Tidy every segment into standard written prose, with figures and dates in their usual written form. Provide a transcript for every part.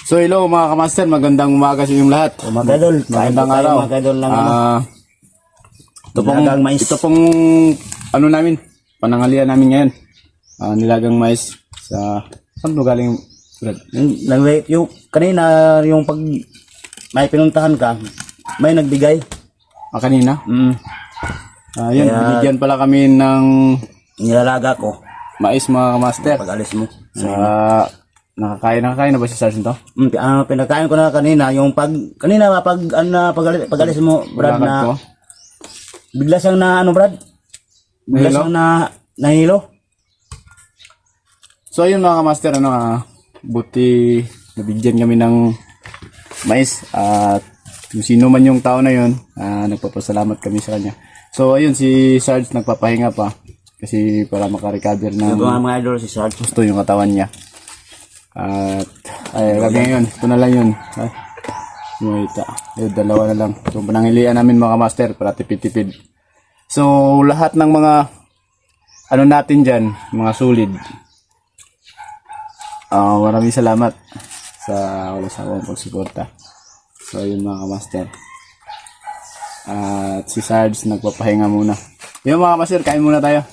So hello mga kamaster, magandang umaga sa inyong lahat. Mga kadol, Magandang araw. Mga kadol ng Ito mais. ito pong ano namin, panangalian namin ngayon. Nilagang mais sa saan mo galing? Yung kanina yung pag may pinuntahan ka, may nagbigay. Kanina? Yun, Kaya- binigyan pala kami ng Nilalaga ko mais mga kamaster. pag alis mo. Sa nakakain na ba si Sergeant to? Pinakain ko na kanina yung kanina pag alis mo Brad Lakad ko. na bigla siyang na Brad? Bigla Nahilo? siyang nahilo. So ayun mga kamaster, buti nabigyan kami ng mais at kung sino man yung tao na yun, nagpapasalamat kami sa kanya. So ayun, si Sarge nagpapahinga pa kasi para makarecover ng Yung mga idol si Sarge. gusto yung katawan niya. At kami ngayon, ito na lang yun. Yung dalawa na lang. So panangilian namin mga master para tipid-tipid. So lahat ng mga ano natin dyan, mga sulid. Maraming salamat sa wala sa akong pagsuporta. So yun mga master. At si Sarge nagpapahinga muna. Yun mga master, kain muna tayo.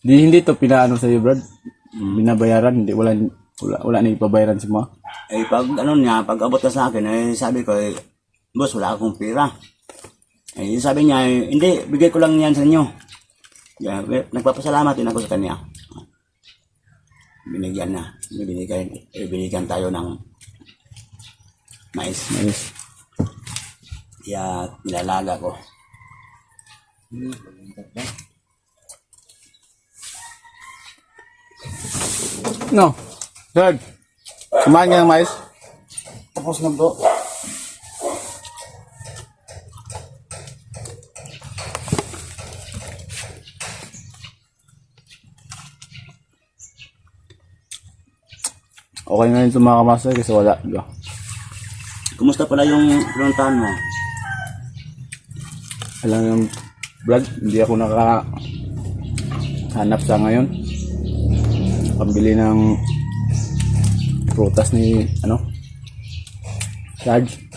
Hindi to pinaano sa iyo, Brad. Binabayaran, hindi wala na ipabayaran si mo. Pag pag abot ka sa akin, sabi ko, boss, wala akong pera. Sabi niya, hindi, bigay ko lang yan sa inyo. Nagpapasalamat din ako sa kanya. Binigyan na. Binigyan tayo ng mais. Nice. Kaya nilalaga ko. No. Sarge, kumain ka ng mais? Tapos na bro. Okay na rin ito mga kamaster kasi wala. Diba? Kumusta pala yung pinuntahan mo? Alam yung Brad, hindi ako hanap sa ngayon. Pambili ng prutas ni Sarge.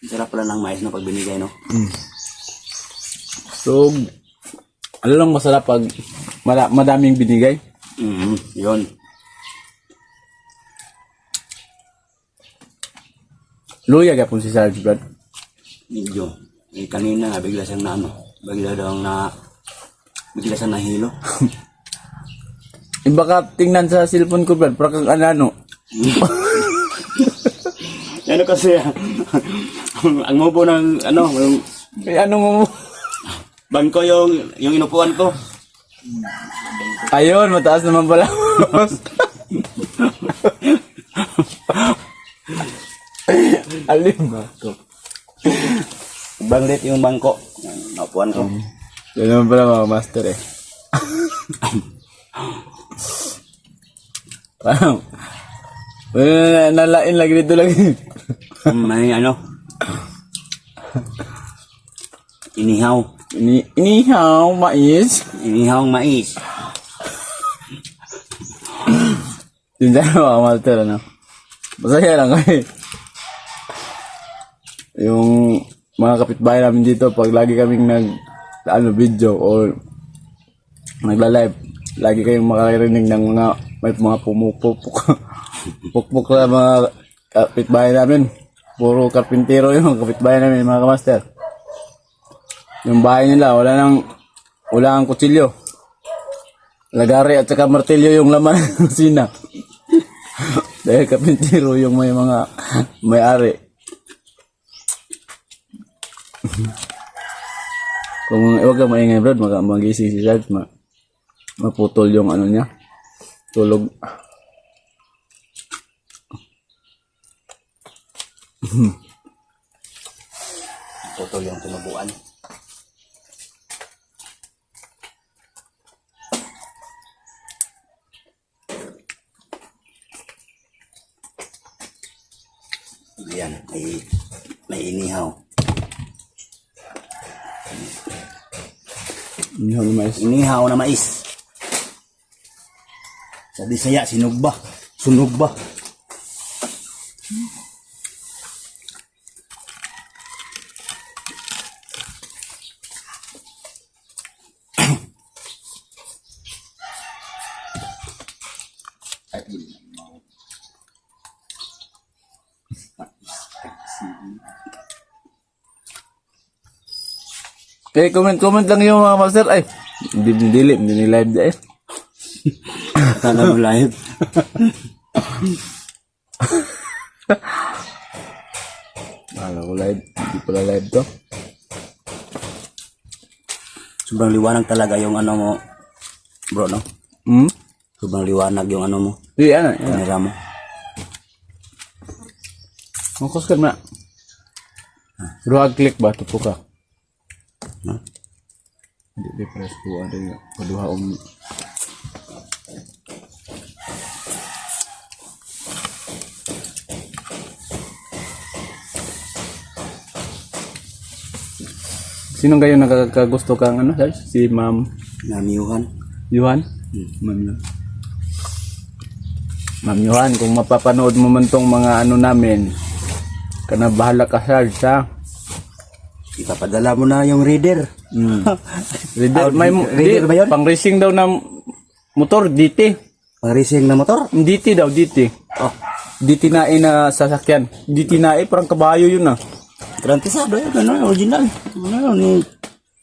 Sarap pala ng mais na pag binigay, no? So, ano lang masarap pag madaming binigay. Yun. Luya gapon si Sarge, Brad. Medyo. Kanina, bigla siyang bigla siyang nahilo. Baka tingnan sa cellphone ko, Brad, para kang ano. Ano kasi, ang mubo ng, yung Ano mo? bangko yung inupuan ko. Ayun, mataas naman pala. Alim ba? Banglit yung bangko. Inupuan ko. Yan naman pala mga master eh. Parang, nalain lagi dito lagi. May inihaw. Inihaw, mais. Inihawang mais. Yun dyan mga master, masaya lang kami. Yung mga kapitbahay namin dito, pag lagi kaming video or nagla-live, lagi kayong makarinig ng may mga pumupupuk. Pukpuk na mga kapitbahay namin. Puro karpintero yung kapitbahay namin, mga kamaster. Yung bahay nila, wala ang kutsilyo. Lagari at saka martilyo yung laman ng kusina. Dahil kapintero yung may-ari. Kung huwag kang maingay, Brad, magising si Sarge, maputol yung niya, tulog. Putol yung tinubuan. Ayan, may inihaw. Inihaw na mais. Inihaw na mais. Sa Bisaya, sinugba. Sunugba. Eh, comment lang yung mga master. Ay, hindi ni live na eh. Kala mo live. Akala ko live. Hindi pala live to. Sobrang liwanag talaga yung ano mo, bro, no? Hmm? Sobrang liwanag yung ano mo, Di, ano? kamera mo. Mangkos ka na. Ruhag click ba? Tupo ka. No? Hindi, press ko. Ano yung paduha Sino kayo nakakagusto kang ano, Sarge? Si Ma'am Namiyuhan. Yuhan? Ma'am Yuhan. Ma'am Yuhan, kung mapapanood mo man tong mga ano namin, kana bahala ka, Sarge, ha? Ipapadala mo na yung reader. Reader, may reader ba yun? Pang racing daw na motor, DT. Pang-racing na motor? DT daw, DT. Oh, DT na na sasakyan. DT na parang kabayo yun ah. garantisado yun, ano, original. Ano, ni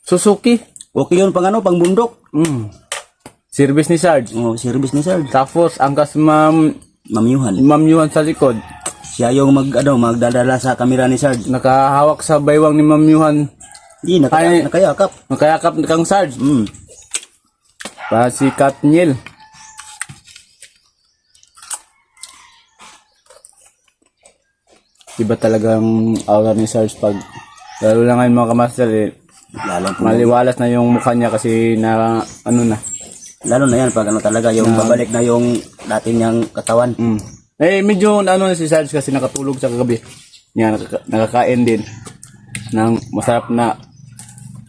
Suzuki. okay yun pang ano, pang bundok. Service ni Sarge. Oh, service ni sir. Tapos, angkas Ma'am Mamiyuhan. Yuhan sa likod. Siya yung magdadala sa kamera ni Sarge. Nakahawak sa baywang ni Ma'am Yuhan. Hindi, Ay. nakayakap. Nakayakap kang Sarge. Mm. Pa si Katniel. Iba talagang aura ni Sarge pag lalo lang ngayon mga kamaster eh, Lalo, maliwalas na yung mukha niya kasi na ano na. lalo na yan pag ano talaga, yung babalik na yung dati niyang katawan. Eh medyo ano na si Sarge kasi nakatulog sa kagabi. Yan nakakain din ng masarap na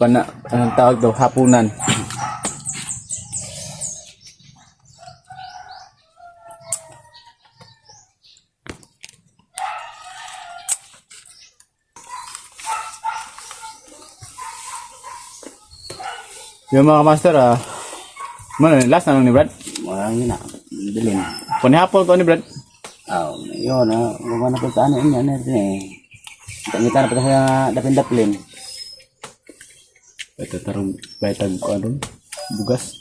anong tawag daw, hapunan. Yung mga master last na lang ni Brad. Walang yun na. Bilin. Panihapon to ni Brad. Oh, yun na. Huwag na po sa ano yun yan. Kita na pa sa dapin-daplin. Ito tarong baytag ko ano, bugas.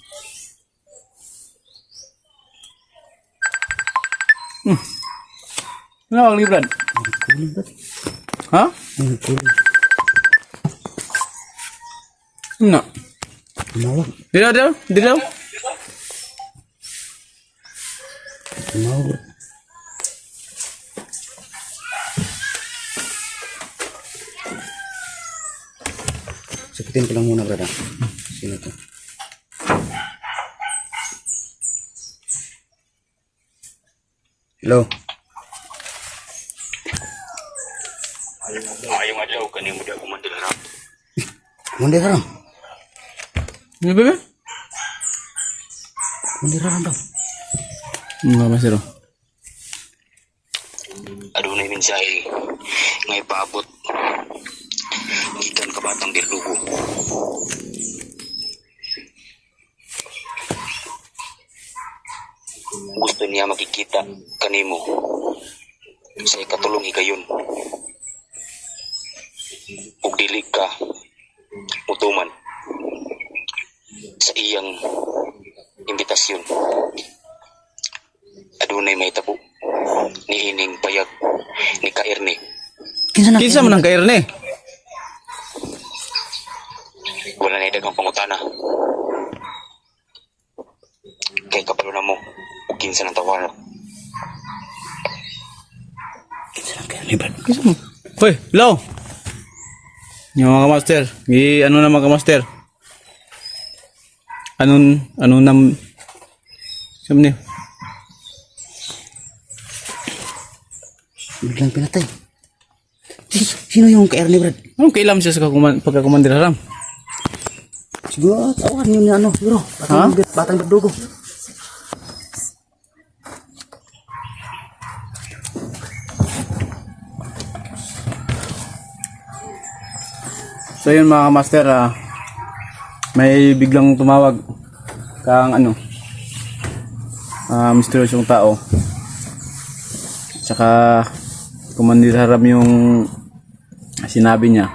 Ano ang Brad? Ha? Ano? Tumawag. Dilaw? Tumawag. Sakitin ko lang muna, brada. Sino to? Hello? Ayong adlaw kani mo daw mandilarap. Mandi ka lang. Ano ba? Mandi ka lang daw. Mga masero. Adunay mensahe nga ipaabot gikan kabatang Birdugo. Gusto niya makikita kanimo sa ikatulong higayon. Ug dili ka mutuman sa iyang imbitasyon. Adunay may tabo ni ining payag ni Kairne. Kinsa man ang kairne? Wala na dagang pangutana. Kay kapalo na mo ug kinsa nang tawaro. Kinsa mo? Hoy, hello. Yung mga master, ano na mga master? Ano nam Sabi niyo? Biglang pinatay. Sino yung ka-Ernie, Brad? Anong kailam siya sa pagkakumandir haram? Siguro, tawan yun ni ano, siguro. Batang berdugo. So yun mga master, may biglang tumawag kang ano, misteryosyong tao. Tsaka kumandir haram yung sinabi niya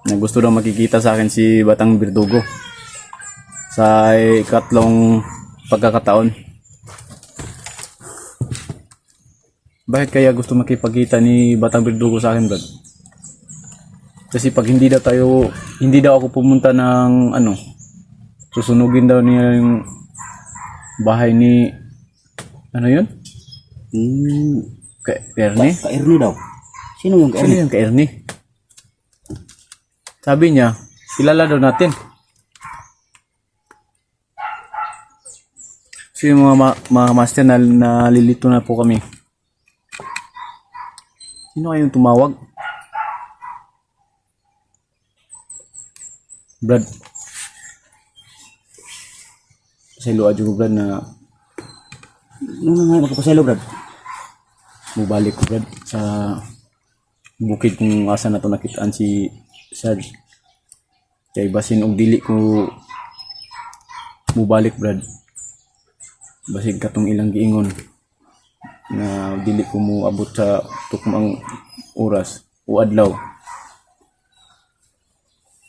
na gusto daw makikita sa akin si Batang Berdugo sa ikatlong pagkakataon. Bakit kaya gusto makipagkita ni Batang Berdugo sa akin, Brad? Kasi pag hindi daw ako pumunta ng ano, susunugin daw niya yung bahay ni, ano yun? Ernie? Ka-Ernie daw. Sino yung Sino ka-Ernie? yung Ernie? Sabi niya, kilala daw natin. So yung mga master na nalilito na po kami. Sino kayong tumawag? Brad. Sa ilo adyo ko, Brad, na Ano nga magkapaselo, Brad? mubalik ko, Brad, sa bukid kung asa na to nakitaan si Sarge. Kay basin og dili ko mubalik, Brad. Basig katong ilang giingon na dili ko mo abot sa tukmang oras o adlaw.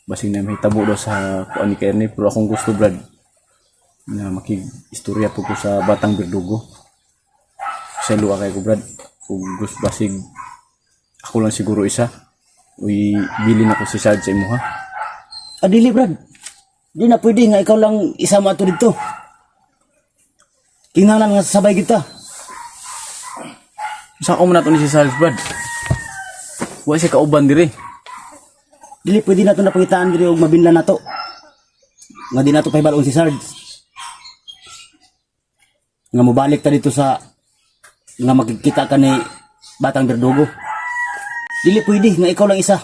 Basig na may tabo daw sa kuan ni Ernie, pero akong gusto, Brad, na makig-istorya po ko sa Batang Berdugo. Sa luwa kay ko, Brad. Kung gusto basig ako lang siguro isa. Uy, bilin ako si Sarge sa imo, ha? Dili, Brad. Di na pwede nga ikaw lang isama ato dito. Kinahanglan nga sabay kita. Saan ko man nato ni si Sarge, Brad? Wala siya kauban diri. Dili pwede na ito napangitaan diri og mabinlan na to. Nga di na ito pahibalon si Sarge. Nga mobalik ta dito sa nga magkikita ka ni Batang Berdugo. Dili pwede nga ikaw lang isa.